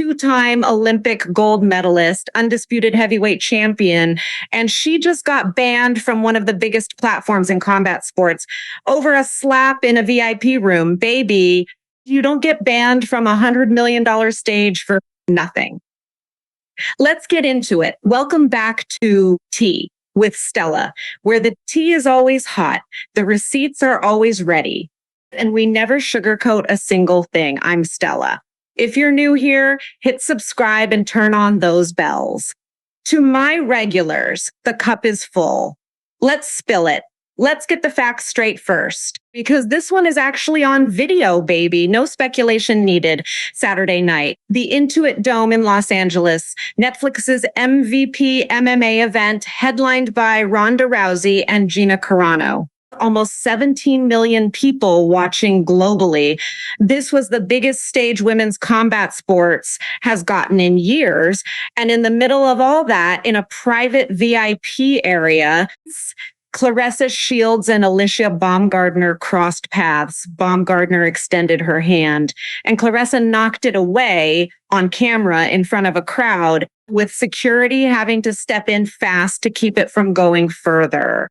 two-time Olympic gold medalist, undisputed heavyweight champion, and she just got banned from one of the biggest platforms in combat sports over a slap in a VIP room. Baby, you don't get banned from $100 million stage for nothing. Let's get into it. Welcome back to Tea with Stella, where the tea is always hot, the receipts are always ready, and we never sugarcoat a single thing. I'm Stella. If you're new here, hit subscribe and turn on those bells. To my regulars, the cup is full. Let's spill it. Let's get the facts straight first, because this one is actually on video, baby. No speculation needed. Saturday night, the Intuit Dome in Los Angeles, Netflix's MVP MMA event headlined by Ronda Rousey and Gina Carano. Almost 17 million people watching globally. This was the biggest stage women's combat sports has gotten in years. And in the middle of all that, in a private VIP area, Claressa Shields and Alicia Baumgardner crossed paths. Baumgardner extended her hand, and Claressa knocked it away on camera in front of a crowd, with security having to step in fast to keep it from going further.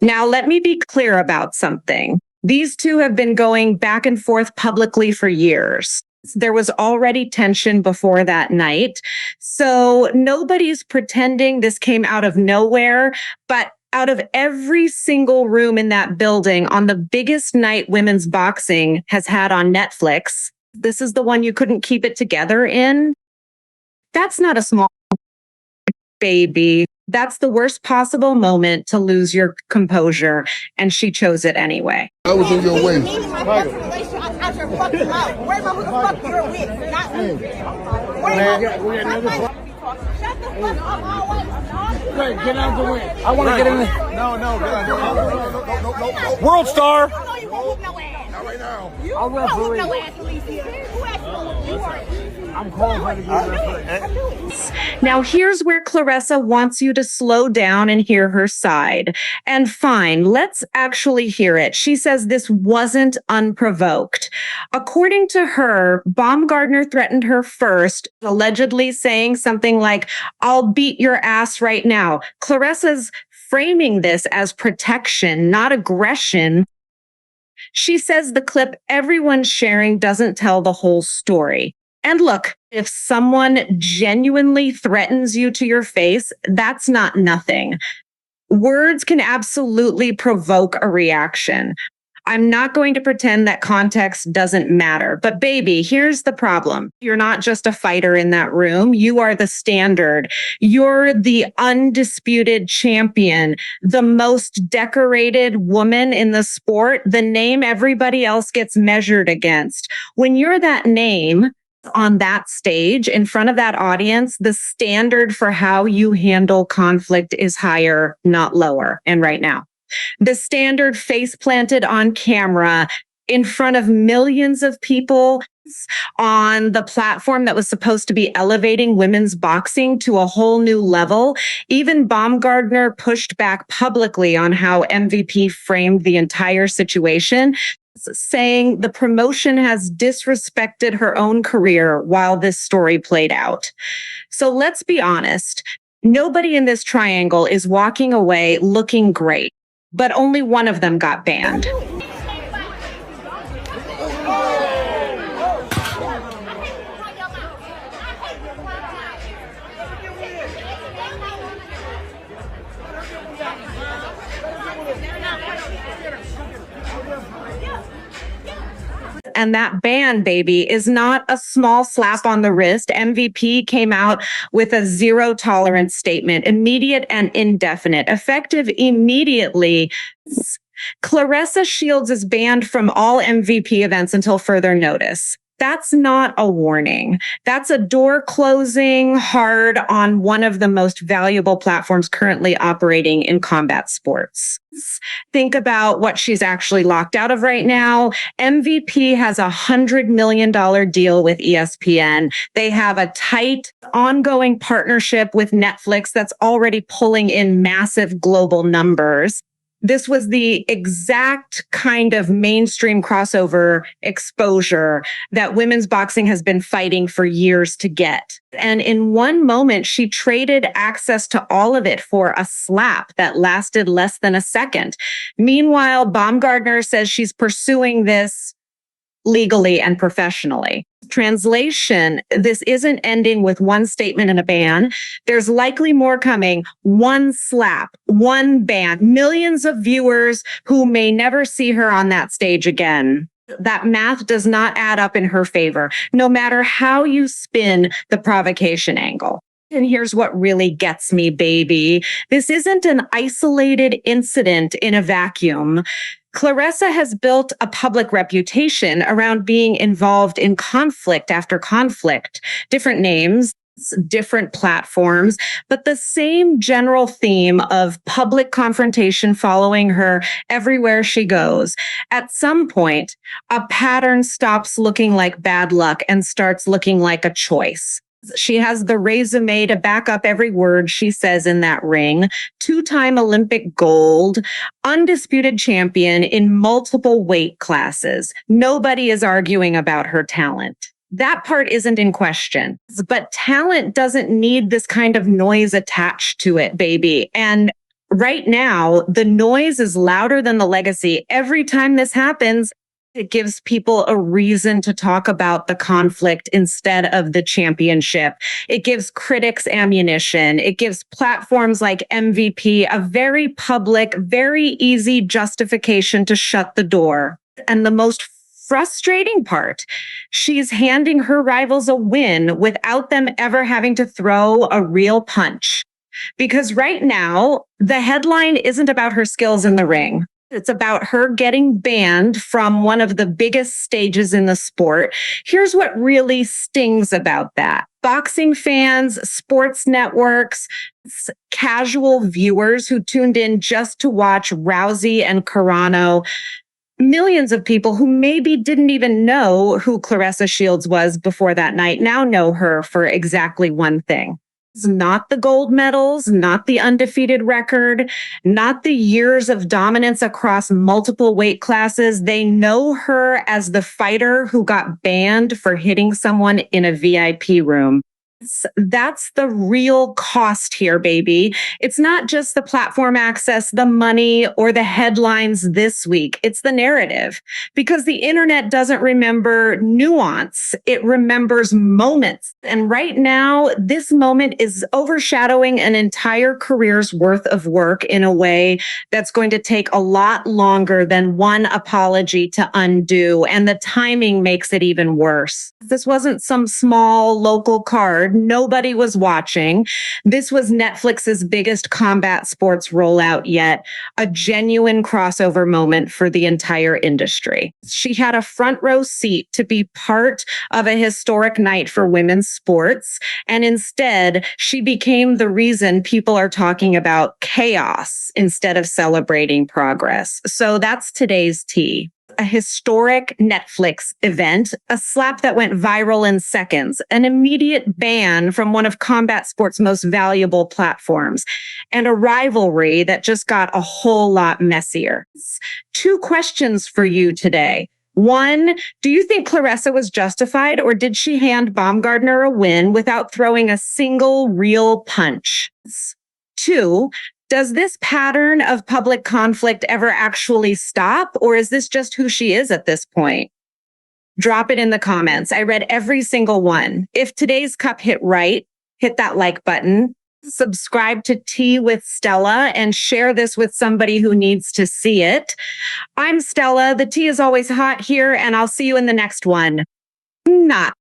Now, let me be clear about something. These two have been going back and forth publicly for years. There was already tension before that night, so nobody's pretending this came out of nowhere, but out of every single room in that building on the biggest night women's boxing has had on Netflix, this is the one you couldn't keep it together in. That's not a small baby. That's the worst possible moment to lose your composure, and she chose it anyway. I was in your way. Get out the way. I want to get in there. No. World star. Not right now. I'll referee. I'm calling her to get Now, here's where Claressa wants you to slow down and hear her side. And fine, let's actually hear it. She says this wasn't unprovoked. According to her, Baumgardner threatened her first, allegedly saying something like, "I'll beat your ass right now." Claressa's framing this as protection, not aggression. She says the clip everyone's sharing doesn't tell the whole story. And look, if someone genuinely threatens you to your face, that's not nothing. Words can absolutely provoke a reaction. I'm not going to pretend that context doesn't matter. But baby, here's the problem. You're not just a fighter in that room. You are the standard. You're the undisputed champion, the most decorated woman in the sport, the name everybody else gets measured against. When you're that name on that stage in front of that audience, the standard for how you handle conflict is higher, not lower. And right now, the standard face planted on camera in front of millions of people on the platform that was supposed to be elevating women's boxing to a whole new level. Even Baumgardner pushed back publicly on how MVP framed the entire situation, saying the promotion has disrespected her own career while this story played out. So let's be honest. Nobody in this triangle is walking away looking great, but only one of them got banned. And that ban, baby, is not a small slap on the wrist. MVP came out with a zero tolerance statement, immediate and indefinite, effective immediately. Claressa Shields is banned from all MVP events until further notice. That's not a warning. That's a door closing hard on one of the most valuable platforms currently operating in combat sports. Think about what she's actually locked out of right now. MVP has a $100 million deal with ESPN. They have a tight ongoing partnership with Netflix that's already pulling in massive global numbers. This was the exact kind of mainstream crossover exposure that women's boxing has been fighting for years to get. And in one moment, she traded access to all of it for a slap that lasted less than a second. Meanwhile, Baumgardner says she's pursuing this legally and professionally. Translation, this isn't ending with one statement and a ban. There's likely more coming. One slap, one ban, millions of viewers who may never see her on that stage again. That math does not add up in her favor, no matter how you spin the provocation angle. And here's what really gets me, baby. This isn't an isolated incident in a vacuum. Claressa has built a public reputation around being involved in conflict after conflict, different names, different platforms, but the same general theme of public confrontation following her everywhere she goes. At some point, a pattern stops looking like bad luck and starts looking like a choice. She has the resume to back up every word she says in that ring. 2-time Olympic gold, undisputed champion in multiple weight classes. Nobody is arguing about her talent. That part isn't in question. But talent doesn't need this kind of noise attached to it, baby. And right now, the noise is louder than the legacy. Every time this happens, it gives people a reason to talk about the conflict instead of the championship. It gives critics ammunition. It gives platforms like MVP a very public, very easy justification to shut the door. And the most frustrating part, she's handing her rivals a win without them ever having to throw a real punch. Because right now, the headline isn't about her skills in the ring. It's about her getting banned from one of the biggest stages in the sport. Here's what really stings about that. Boxing fans, sports networks, casual viewers who tuned in just to watch Rousey and Carano, millions of people who maybe didn't even know who Claressa Shields was before that night now know her for exactly one thing. Not the gold medals, not the undefeated record, not the years of dominance across multiple weight classes. They know her as the fighter who got banned for hitting someone in a VIP room. That's the real cost here, baby. It's not just the platform access, the money, or the headlines this week. It's the narrative. Because the internet doesn't remember nuance. It remembers moments. And right now, this moment is overshadowing an entire career's worth of work in a way that's going to take a lot longer than one apology to undo. And the timing makes it even worse. This wasn't some small local card. Nobody was watching. This was Netflix's biggest combat sports rollout yet, a genuine crossover moment for the entire industry. She had a front row seat to be part of a historic night for women's sports, and instead, she became the reason people are talking about chaos instead of celebrating progress. So that's today's tea. A historic Netflix event, a slap that went viral in seconds, an immediate ban from one of combat sports' most valuable platforms, and a rivalry that just got a whole lot messier. 2 questions for you today. 1, do you think Claressa was justified, or did she hand Baumgardner a win without throwing a single real punch? 2, does this pattern of public conflict ever actually stop, or is this just who she is at this point? Drop it in the comments. I read every single one. If today's cup hit right, hit that like button, subscribe to Tea with Stella, and share this with somebody who needs to see it. I'm Stella. The tea is always hot here, and I'll see you in the next one. Not.